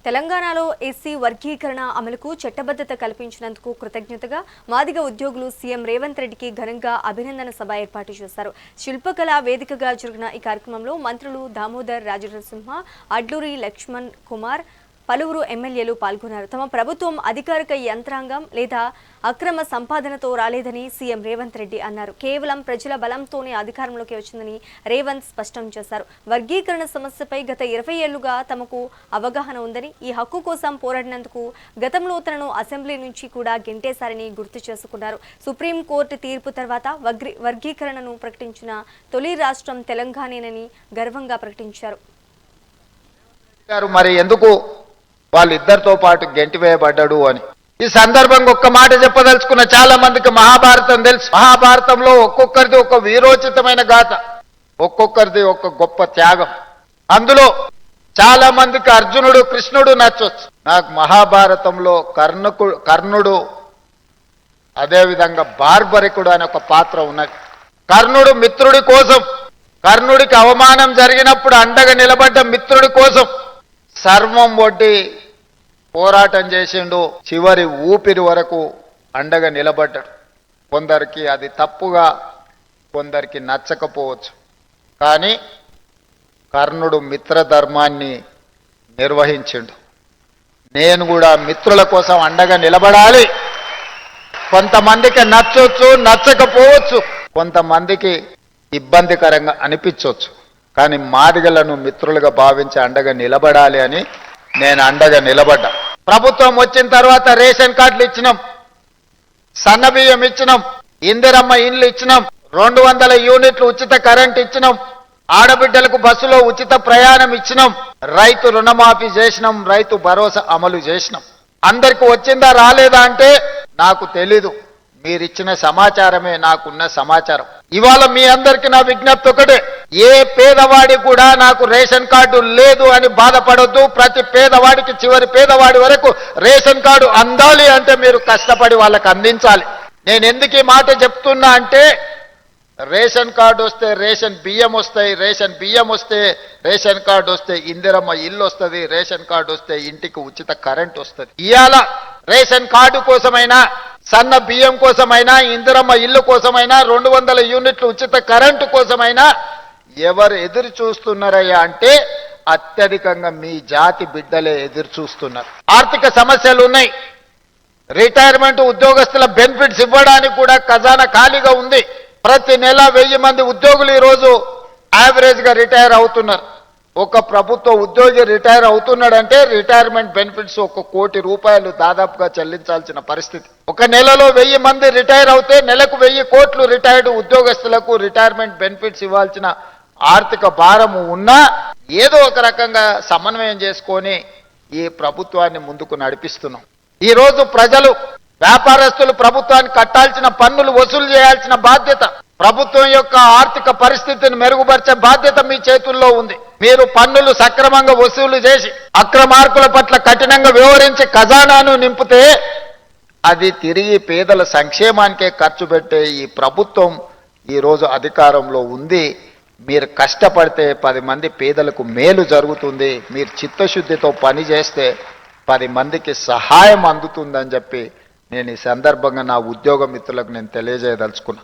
తెలంగాణలో ఎస్సీ వర్గీకరణ అమలుకు చట్టబద్ధత కల్పించినందుకు కృతజ్ఞతగా మాదిగ ఉద్యోగులు సీఎం రేవంత్ రెడ్డికి ఘనంగా అభినందన సభ ఏర్పాటు చేశారు. శిల్పకళ వేదికగా జరిగిన ఈ కార్యక్రమంలో మంత్రులు దామోదర్ రాజనరసింహ, అడ్లూరి లక్ష్మణ్ కుమార్, పలువురు ఎమ్మెల్యేలు పాల్గొన్నారు. తమ ప్రభుత్వం అధికారిక యంత్రాంగం లేదా అక్రమ సంపాదనతో రాలేదని సీఎం రేవంత్ రెడ్డి అన్నారు. కేవలం ప్రజల బలంతోనే అధికారంలోకి వచ్చిందని రేవంత్ స్పష్టం చేశారు. వర్గీకరణ సమస్యపై గత 20 ఏళ్లుగా తమకు అవగాహన ఉందని, ఈ హక్కు కోసం పోరాడినందుకు గతంలో తనను అసెంబ్లీ నుంచి కూడా గెంటేశారని గుర్తు చేసుకున్నారు. సుప్రీంకోర్టు తీర్పు తర్వాత వర్గీకరణను ప్రకటించిన తొలి రాష్ట్రం తెలంగాణేనని గర్వంగా ప్రకటించారు. మరి ఎందుకు వాళ్ళిద్దరితో పాటు గెంటివేయబడ్డాడు అని ఈ సందర్భంగా ఒక్క మాట చెప్పదలుచుకున్న. చాలా మందికి మహాభారతం తెలుసు. మహాభారతంలో ఒక్కొక్కరిది ఒక వీరోచితమైన గాథ, ఒక్కొక్కరిది ఒక గొప్ప త్యాగం. అందులో చాలా మందికి అర్జునుడు, కృష్ణుడు నచ్చొచ్చు. నాకు మహాభారతంలో కర్ణుడు, అదేవిధంగా బార్బరికుడు అనే ఒక పాత్ర ఉన్నది. కర్ణుడు మిత్రుడి కోసం, కర్ణుడికి అవమానం జరిగినప్పుడు అండగా నిలబడ్డ మిత్రుడి కోసం సర్వం ఒడ్డి పోరాటం చేసిండు. చివరి ఊపిరి వరకు అండగా నిలబడ్డాడు. కొందరికి అది తప్పుగా, కొందరికి నచ్చకపోవచ్చు. కానీ కర్ణుడు మిత్రధర్మాన్ని నిర్వహించిండు. నేను కూడా మిత్రుల కోసం అండగా నిలబడాలి. కొంతమందికి నచ్చొచ్చు, నచ్చకపోవచ్చు, కొంతమందికి ఇబ్బందికరంగా అనిపించవచ్చు. కానీ మాదిగలను మిత్రులుగా భావించి అండగా నిలబడాలి అని నేను అండగా నిలబడ్డా. ప్రభుత్వం వచ్చిన తర్వాత రేషన్ కార్డులు ఇచ్చినాం, సన్నబియ్యం ఇచ్చినాం, ఇందిరమ్మ ఇండ్లు ఇచ్చినాం, 200 యూనిట్లు ఉచిత కరెంట్ ఇచ్చినాం, ఆడబిడ్డలకు బస్సులో ఉచిత ప్రయాణం ఇచ్చినాం, రైతు రుణమాఫీ చేసినాం, రైతు భరోసా అమలు చేసినాం. అందరికి వచ్చిందా రాలేదా అంటే నాకు తెలీదు. మీరిచ్చిన సమాచారమే నాకున్న సమాచారం. ఇవాళ మీ అందరికీ నా విజ్ఞప్తి ఒకటే, ఏ పేదవాడి కూడా నాకు రేషన్ కార్డు లేదు అని బాధపడొద్దు. ప్రతి పేదవాడికి, చివరి పేదవాడి వరకు రేషన్ కార్డు అందాలి అంటే మీరు కష్టపడి వాళ్ళకి అందించాలి. నేను ఎందుకు ఈ మాట చెప్తున్నా అంటే, రేషన్ కార్డు వస్తే రేషన్ బియ్యం వస్తాయి, రేషన్ బియ్యం వస్తే రేషన్ కార్డు వస్తే ఇందిరమ్మ ఇల్లు వస్తుంది, రేషన్ కార్డు వస్తే ఇంటికి ఉచిత కరెంట్ వస్తుంది. ఇవాళ రేషన్ కార్డు కోసమైనా, సన్న బియ్యం కోసమైనా, ఇందిరమ్మ ఇల్లు కోసమైనా, 200 యూనిట్లు ఉచిత కరెంటు కోసమైనా ఎవరు ఎదురు చూస్తున్నారయ్యా అంటే అత్యధికంగా మీ జాతి బిడ్డలే ఎదురు చూస్తున్నారు. ఆర్థిక సమస్యలు ఉన్నాయి. రిటైర్మెంట్ ఉద్యోగస్తుల బెనిఫిట్స్ ఇవ్వడానికి కూడా ఖజానా ఖాళీగా ఉంది. ప్రతి నెల 1000 మంది ఉద్యోగులు ఈరోజు యావరేజ్గా రిటైర్ అవుతున్నారు. ఒక ప్రభుత్వ ఉద్యోగి రిటైర్ అవుతున్నాడంటే రిటైర్మెంట్ బెనిఫిట్స్ 1 కోటి రూపాయలు దాదాపుగా చెల్లించాల్సిన పరిస్థితి. ఒక నెలలో 1000 మంది రిటైర్ అవుతే నెలకు 1000 కోట్లు రిటైర్డ్ ఉద్యోగస్తులకు రిటైర్మెంట్ బెనిఫిట్స్ ఇవ్వాల్సిన ఆర్థిక భారము ఉన్నా ఏదో ఒక రకంగా సమన్వయం చేసుకొని ఈ ప్రభుత్వాన్ని ముందుకు నడిపిస్తున్నాం. ఈరోజు ప్రజలు, వ్యాపారస్తులు ప్రభుత్వానికి కట్టాల్సిన పన్నులు వసూలు చేయాల్సిన బాధ్యత, ప్రభుత్వం యొక్క ఆర్థిక పరిస్థితిని మెరుగుపరిచే బాధ్యత మీ చేతుల్లో ఉంది. మీరు పన్నులు సక్రమంగా వసూలు చేసి అక్రమార్కుల పట్ల కఠినంగా వ్యవహరించి ఖజానాను నింపితే అది తిరిగి పేదల సంక్షేమానికే ఖర్చు పెట్టే ఈ ప్రభుత్వం ఈరోజు అధికారంలో ఉంది. మీరు కష్టపడితే 10 మంది పేదలకు మేలు జరుగుతుంది. మీరు చిత్తశుద్ధితో పని చేస్తే 10 మందికి సహాయం అందుతుందని చెప్పి నేను ఈ సందర్భంగా నా ఉద్యోగ మిత్రులకు నేను తెలియజేయదలుచుకున్నా.